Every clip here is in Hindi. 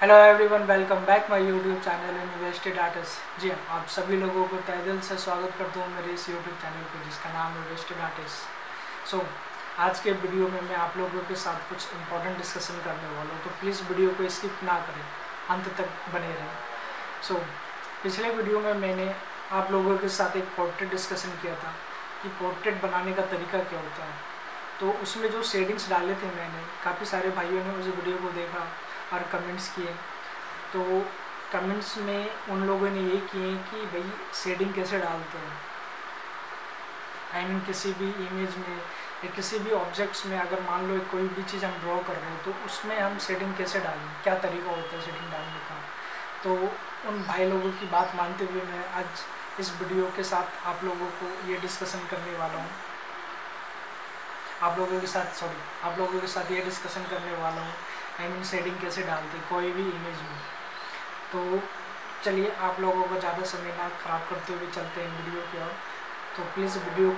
Hello everyone, welcome back my YouTube channel invested artist. जी हाँ, आप सभी लोगों को तहे दिल से स्वागत करता हूँ मेरे इस यूट्यूब चैनल पे जिसका नाम है इन्वेस्टेड आर्टिस्ट। सो आज के वीडियो में मैं आप लोगों के साथ कुछ इंपॉर्टेंट डिस्कशन करने वाला हूँ, तो प्लीज़ वीडियो को स्किप ना करें, अंत तक बने रहें। सो पिछले वीडियो में मैंने आप लोगों के साथ एक पोर्ट्रेट डिस्कशन किया था कि पोर्ट्रेट बनाने का तरीका क्या होता है। तो उसमें जो शेडिंग्स डाले थे मैंने, काफ़ी सारे भाइयों ने उस वीडियो को देखा और कमेंट्स किए। तो कमेंट्स में उन लोगों ने ये किए कि भाई शेडिंग कैसे डालते हैं, आई मीन किसी भी इमेज में या किसी भी ऑब्जेक्ट्स में अगर मान लो कोई भी चीज़ हम ड्रॉ कर रहे हैं तो उसमें हम शेडिंग कैसे डालें, क्या तरीका होता है शेडिंग डालने का। तो उन भाई लोगों की बात मानते हुए मैं आज इस वीडियो के साथ आप लोगों को ये डिस्कशन करने वाला हूँ, आप लोगों के साथ ये डिस्कशन करने वाला हूँ आई मीन शेडिंग कैसे डालते कोई भी इमेज में। तो चलिए आप लोगों को ज़्यादा समय ना ख़राब करते हुए चलते हैं वीडियो की ओर। तो प्लीज़ वीडियो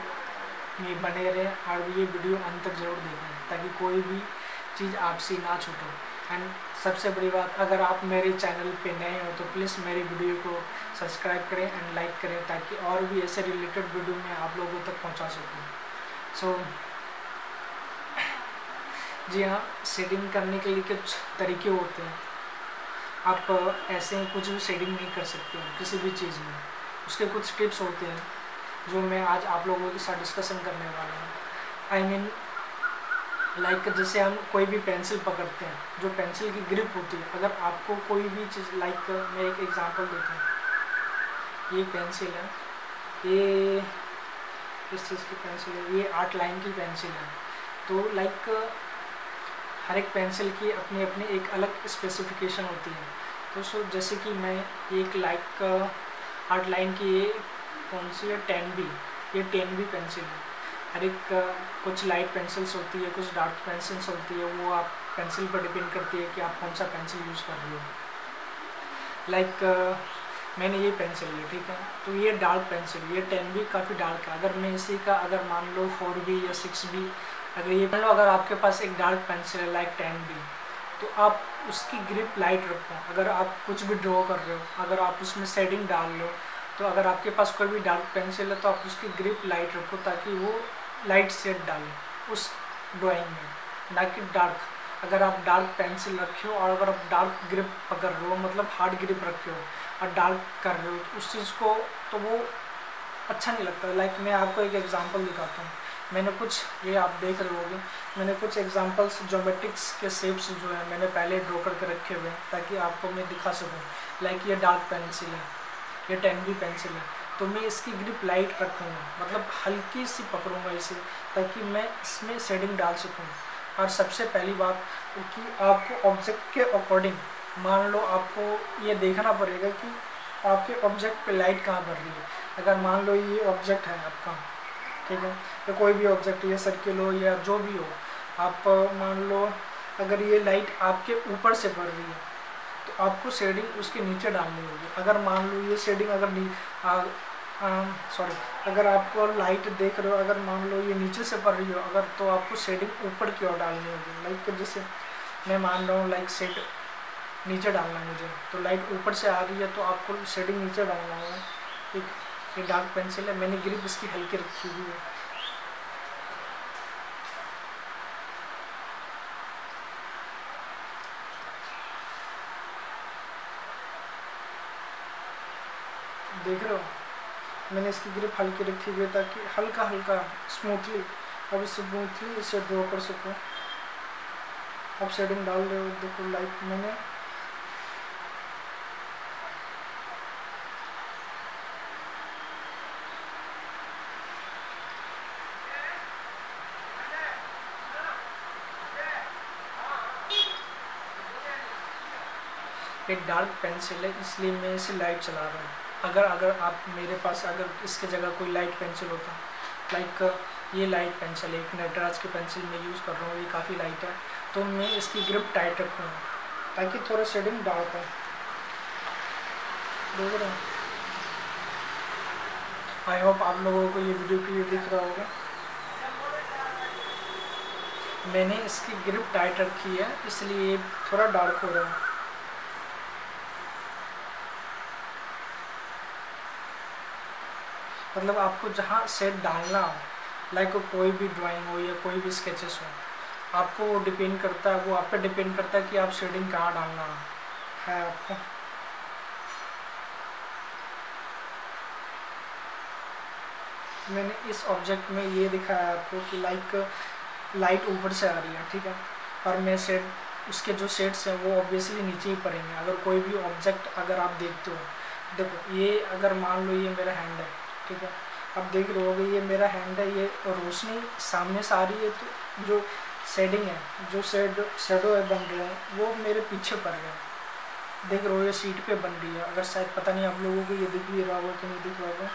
में बने रहें और ये वीडियो अंत तक ज़रूर देखें ताकि कोई भी चीज़ आपसे ना छूटे। एंड सबसे बड़ी बात, अगर आप मेरे चैनल पे नए हो तो प्लीज़ मेरी वीडियो को सब्सक्राइब करें एंड लाइक करें ताकि और भी ऐसे रिलेटेड वीडियो मैं आप लोगों तक पहुँचा सकूँ। सो जी हाँ, शेडिंग करने के लिए कुछ तरीके होते हैं। आप ऐसे ही कुछ भी शेडिंग नहीं कर सकते हैं किसी भी चीज़ में, उसके कुछ टिप्स होते हैं जो मैं आज आप लोगों के साथ डिस्कशन करने वाला हूँ। आई मीन लाइक जैसे हम कोई भी पेंसिल पकड़ते हैं, जो पेंसिल की ग्रिप होती है, अगर आपको कोई भी चीज़ लाइक मैं एक एग्जांपल देता हूँ। ये पेंसिल है, ये किस चीज़ की पेंसिल है, ये आर्ट लाइन की पेंसिल है। तो लाइक हर एक पेंसिल की अपनी अपनी एक अलग स्पेसिफिकेशन होती है। तो सो जैसे कि मैं एक लाइक आर्ट लाइन की ये कौन सी है, 10B, ये 10B पेंसिल है। हर एक कुछ लाइट पेंसिल्स होती है, कुछ डार्क पेंसिल्स होती है, वो आप पेंसिल पर डिपेंड करती है कि आप कौन सा पेंसिल यूज़ कर रहे हो। लाइक मैंने ये पेंसिल ली, ठीक है, तो ये डार्क पेंसिल, ये 10B काफ़ी डार्क है। अगर मैं इसी का अगर मान लो 4B या 6B, अगर ये मान लो अगर आपके पास एक डार्क पेंसिल है लाइक 10B, तो आप उसकी ग्रिप लाइट रखो। अगर आप कुछ भी ड्रॉ कर रहे हो, अगर आप उसमें शेडिंग डाल लो, तो अगर आपके पास कोई भी डार्क पेंसिल है तो आप उसकी ग्रिप लाइट रखो ताकि वो लाइट शेड डाले उस ड्राइंग में, ना कि डार्क। अगर आप डार्क पेंसिल रखे हो और अगर आप डार्क ग्रिप पकड़ रहे हो, मतलब हार्ड ग्रिप रखे हो और डार्क कर रहे हो, तो उस चीज़ को तो वो अच्छा नहीं लगता। लाइक मैं आपको एक एग्जांपल दिखाता हूँ। मैंने कुछ, ये आप देख रहे होगे, मैंने कुछ एग्जांपल्स ज्योमेट्रिक्स के शेप्स जो है मैंने पहले ड्रॉ करके रखे हुए हैं ताकि आपको मैं दिखा सकूँ। लाइक ये डार्क पेंसिल है, ये 10B पेंसिल है, तो मैं इसकी ग्रिप लाइट रखूँगा, मतलब हल्की सी पकड़ूँगा इसे ताकि मैं इसमें शेडिंग डाल सकूँ। और सबसे पहली बात कि आपको ऑब्जेक्ट के अकॉर्डिंग, मान लो आपको ये देखना पड़ेगा कि आपके ऑब्जेक्ट पे लाइट कहाँ पड़ रही है। अगर मान लो ये ऑब्जेक्ट है आपका, ठीक है, तो कोई भी ऑब्जेक्ट, ये सर्किल हो या जो भी हो, आप मान लो अगर ये लाइट आपके ऊपर से पड़ रही है तो आपको शेडिंग उसके नीचे डालनी होगी। अगर मान लो ये शेडिंग अगर आपको लाइट देख रहे हो, अगर मान लो ये नीचे से पड़ रही हो अगर, तो आपको शेडिंग ऊपर की ओर डालनी होगी। लाइक जैसे मैं मान रहा हूँ लाइक शेड नीचे डालना है मुझे, तो लाइट ऊपर से आ रही है तो आपको शेडिंग नीचे डालना होगा। ठीक, ये डार्क पेंसिल है, मैंने ग्रिप इसकी हल्की रखी हुई है। देख रहे हो, मैंने इसकी ग्रिप हल्की रखी हुई है ताकि हल्का हल्का स्मूथली अब स्मूथली इसे ड्रॉ कर सकूँ। अब शेडिंग डाल रहे हो, देखो लाइक मैंने एक डार्क पेंसिल है इसलिए मैं इसे लाइट चला रहा हूँ। अगर आप मेरे पास अगर इसके जगह कोई लाइट पेंसिल होता, लाइक ये लाइट पेंसिल है, एक नटराज की पेंसिल मैं यूज़ कर रहा हूँ, ये काफ़ी लाइट है, तो मैं इसकी ग्रिप टाइट रखूँगा ताकि थोड़ा शेडिंग डार्क है। देख रहे हो, आई होप आप लोगों को ये वीडियो क्लियर दिख रहा होगा। मैंने इसकी ग्रिप टाइट रखी है इसलिए थोड़ा डार्क हो रहा है। मतलब आपको जहाँ शेड डालना हो, लाइक कोई भी ड्राइंग हो या कोई भी स्केचेस हो, आपको वो डिपेंड करता है, वो आप पे डिपेंड करता है कि आप शेडिंग कहाँ डालना है आपको। मैंने इस ऑब्जेक्ट में ये दिखाया आपको कि लाइट ऊपर से आ रही है, ठीक है, और मैं शेड, उसके जो शेड्स हैं वो ऑब्वियसली नीचे ही पड़ेंगे। अगर कोई भी ऑब्जेक्ट अगर आप देखते हो, देखो ये अगर मान लो ये मेरा हैंड है, ठीक है, आप देख रहे होगे ये मेरा हैंड है, ये रोशनी सामने से आ रही है, तो जो शेडिंग है, जो शेडो है बन रहे हैं वो मेरे पीछे पड़ गए, देख रहे हो ये सीट पे बन रही है। अगर शायद पता नहीं आप लोगों को ये दिख भी रहा होगा कि नहीं दिख रहा होगा,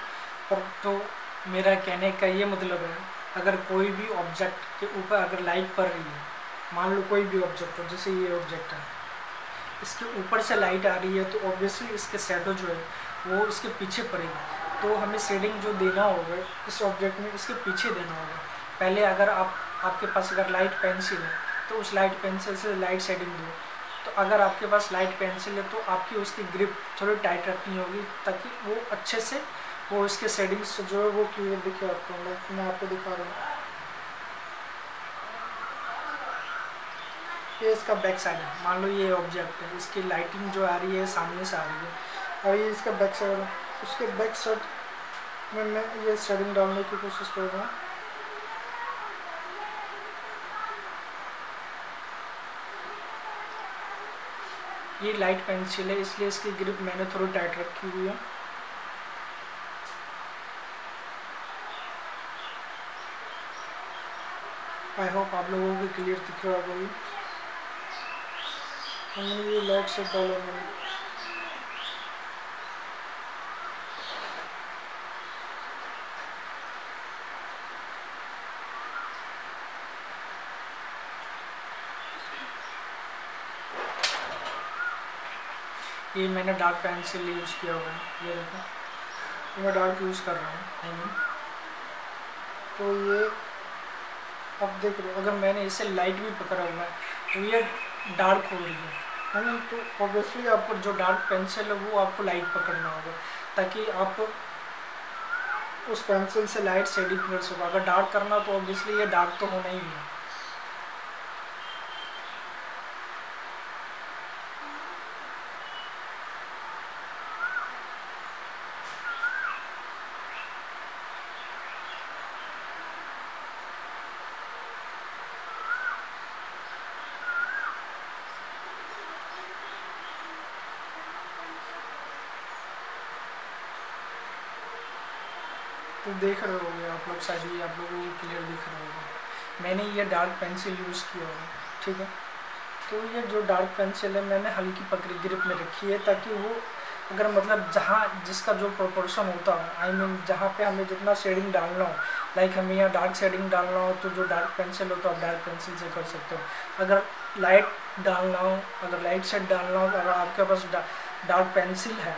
पर तो मेरा कहने का ये मतलब है, अगर कोई भी ऑब्जेक्ट के ऊपर अगर लाइट पड़ रही है, मान लो कोई भी ऑब्जेक्ट हो, जैसे ये ऑब्जेक्ट है, इसके ऊपर से लाइट आ रही है, तो ऑब्वियसली इसके शेडो जो है वो इसके पीछे पड़ेगी। तो हमें शेडिंग जो देना होगा इस ऑब्जेक्ट में, इसके पीछे देना होगा। पहले अगर आपके पास अगर लाइट पेंसिल है तो उस लाइट पेंसिल से लाइट शेडिंग दो। तो अगर आपके पास लाइट पेंसिल है तो आपकी उसकी ग्रिप थोड़ी टाइट रखनी होगी, ताकि वो अच्छे से वो इसके शेडिंग्स जो है वो क्लियर दिखे आपको। मैं आपको दिखा रहा हूँ, ये इसका बैक साइड है, मान लो ये ऑब्जेक्ट है, इसकी लाइटिंग जो आ रही है सामने से आ रही है, और ये इसका बैक साइड है। उसके बैक साइड में मैं ये शेडिंग डालने की कोशिश कर रहा हूँ। ये लाइट पेंसिल है इसलिए इसकी ग्रिप मैंने थोड़ी टाइट रखी हुई है। आई होप आप लोगों को क्लियर दिख रहा होगा। ये लाइट से डाला मैंने, ये मैंने डार्क पेंसिल यूज़ किया हुआ है, ये देखो मैं डार्क यूज़ कर रहा हूँ। तो ये अब देख रहे हो, अगर मैंने इसे लाइट भी पकड़ा हुआ है तो ये डार्क हो रही है ना, तो ऑब्वियसली आपको जो डार्क पेंसिल है वो आपको लाइट पकड़ना होगा, ताकि आप उस पेंसिल से लाइट शेडिंग कर सको। अगर डार्क करना तो ऑब्वियसली ये डार्क तो होना ही है। तो देख रहे होगे आप लोग, शायद ये आप लोगों को क्लियर दिख रहा होगा। मैंने ये डार्क पेंसिल यूज़ किया है, ठीक है। तो ये जो डार्क पेंसिल है मैंने हल्की पकड़ी ग्रिप में रखी है, ताकि वो अगर मतलब जहाँ जिसका जो प्रोपोर्शन होता हो, आई मीन जहाँ पे हमें जितना शेडिंग डालना हो, लाइक हमें यहाँ डार्क शेडिंग डालना हो तो जो डार्क पेंसिल होता है आप डार्क पेंसिल से कर सकते हो। अगर लाइट डालना हो, अगर लाइट शेड डालना हो, अगर आपके पास डार्क पेंसिल है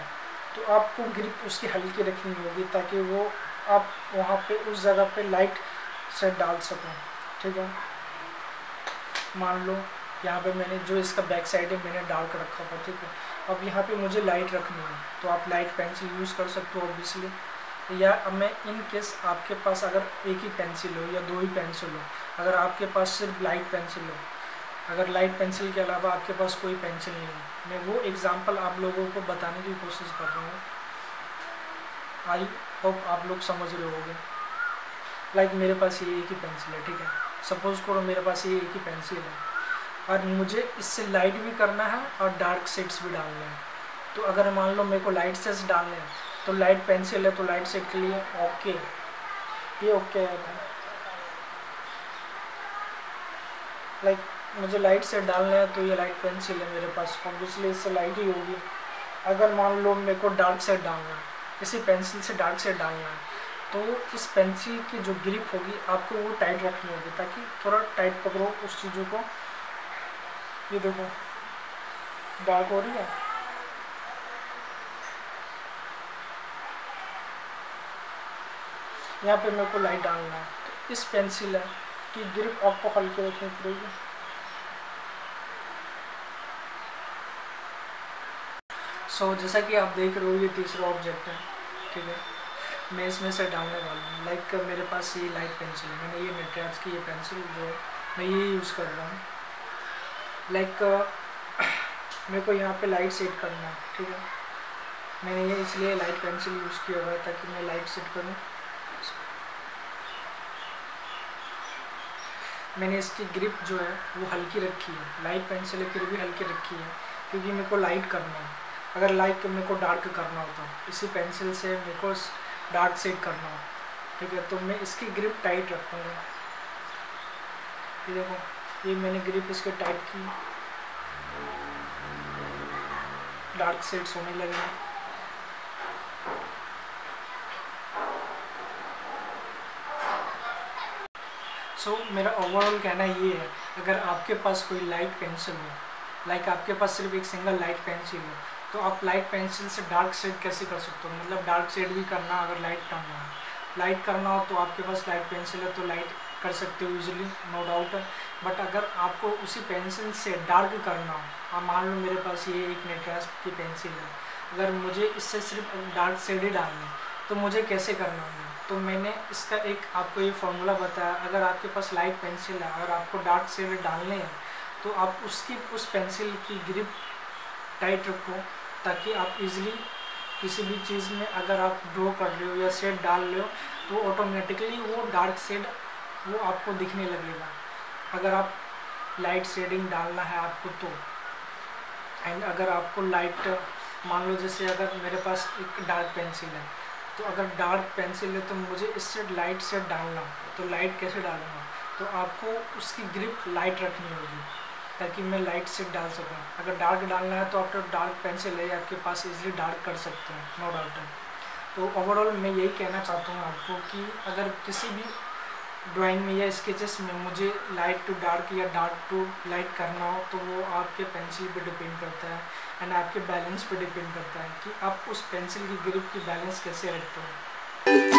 तो आपको ग्रिप उसकी हल्की रखनी होगी, ताकि वो आप वहाँ पे उस जगह पे लाइट शेड डाल सकें, ठीक है। मान लो यहाँ पे मैंने जो इसका बैक साइड है मैंने डार्क रखा था, ठीक है। अब यहाँ पे मुझे लाइट रखनी है तो आप लाइट पेंसिल यूज़ कर सकते हो ऑब्वियसली, या अब मैं इन केस आपके पास अगर एक ही पेंसिल हो या दो ही पेंसिल हो, अगर आपके पास सिर्फ लाइट पेंसिल हो, अगर लाइट पेंसिल के अलावा आपके पास कोई पेंसिल नहीं हो, मैं वो एग्जांपल आप लोगों को बताने की कोशिश कर रहा हूँ। आई होप आप लोग समझ रहे होंगे। लाइक मेरे पास ये एक ही पेंसिल है, ठीक है, सपोज करो मेरे पास ये एक ही पेंसिल है और मुझे इससे लाइट भी करना है और डार्क शेड्स भी डालने हैं। तो अगर मान लो मेरे को लाइट शेड्स डालने हैं तो लाइट पेंसिल है तो लाइट शेड के लिए ओके, ये ओके है। लाइक मुझे लाइट शेड डालने हैं तो ये लाइट पेंसिल है मेरे पास, ऑब्वियसली इससे लाइट ही होगी। अगर मान लो मेरे को डार्क शेड डालना है, इसी पेंसिल से डार्क शेड डालना है, तो इस पेंसिल की जो ग्रिप होगी आपको वो टाइट रखनी होगी, ताकि थोड़ा टाइट पकड़ो उस चीज़ों को। ये देखो डार्क हो रही है, यहाँ पे मेरे को लाइट डालना है तो इस पेंसिल है की ग्रिप आपको हल्के रखनी पड़ेगी। जैसा कि आप देख रहे हो ये तीसरा ऑब्जेक्ट है, ठीक है। मैं इसमें से डालने वाला हूँ। लाइक मेरे पास ये लाइट पेंसिल है, मैंने ये नटराज की ये पेंसिल जो है मैं ये यूज़ कर रहा हूँ। लाइक मेरे को यहाँ पे लाइट सेट करना है, ठीक है। मैंने ये इसलिए लाइट पेंसिल यूज़ किया हुआ है ताकि मैं लाइट सेट करूँ। मैंने इसकी ग्रिप जो है वो हल्की रखी है, लाइट पेंसिल है फिर भी हल्की रखी है क्योंकि मेरे को लाइट करना है। अगर लाइट मेरे को डार्क करना होता इसी पेंसिल से मेरे को डार्क सेट करना हो, ठीक है, तो मैं इसकी ग्रिप टाइट रखूँगा। ये देखो ये मैंने ग्रिप इसके टाइट की, डार्क सेट्स होने लगे। मेरा ओवरऑल कहना ये है, अगर आपके पास कोई लाइट पेंसिल हो, लाइक आपके पास सिर्फ एक सिंगल लाइट पेंसिल हो, तो आप लाइट पेंसिल से डार्क शेड कैसे कर सकते हो। मतलब डार्क शेड भी करना, अगर लाइट करना है, लाइट करना हो तो आपके पास लाइट पेंसिल है तो लाइट कर सकते हो ईजिली, नो डाउट है। बट अगर आपको उसी पेंसिल से डार्क करना हो, आप मान लो मेरे पास ये एक नटराज की पेंसिल है, अगर मुझे इससे सिर्फ डार्क शेड ही डालना है तो मुझे कैसे करना है। तो मैंने इसका एक आपको ये फॉर्मूला बताया। अगर आपके पास लाइट पेंसिल है और आपको डार्क शेड डालने हैं तो आप उस पेंसिल की ग्रिप टाइट रखो ताकि आप इजीली किसी भी चीज़ में अगर आप ड्रॉ कर रहे हो या शेड डाल रहे हो तो ऑटोमेटिकली वो डार्क शेड वो आपको दिखने लगेगा। अगर आप लाइट शेडिंग डालना है आपको तो, एंड अगर आपको लाइट मान लो जैसे अगर मेरे पास एक डार्क पेंसिल है तो अगर डार्क पेंसिल है तो मुझे इससे लाइट शेड डालना, तो लाइट कैसे डालूंगा, तो आपको उसकी ग्रिप लाइट रखनी होगी ताकि मैं लाइट शेड डाल सकूँ। अगर डार्क डालना है तो आप तो डार्क पेंसिल है आपके पास इजीली डार्क कर सकते हैं, नो डाउट है। तो ओवरऑल मैं यही कहना चाहता हूँ आपको कि अगर किसी भी ड्राइंग में या स्केचेस में मुझे लाइट टू डार्क या डार्क टू लाइट करना हो तो वो आपके पेंसिल पे डिपेंड करता है एंड आपके बैलेंस पे डिपेंड करता है कि आप उस पेंसिल की ग्रिप की बैलेंस कैसे रखते हो।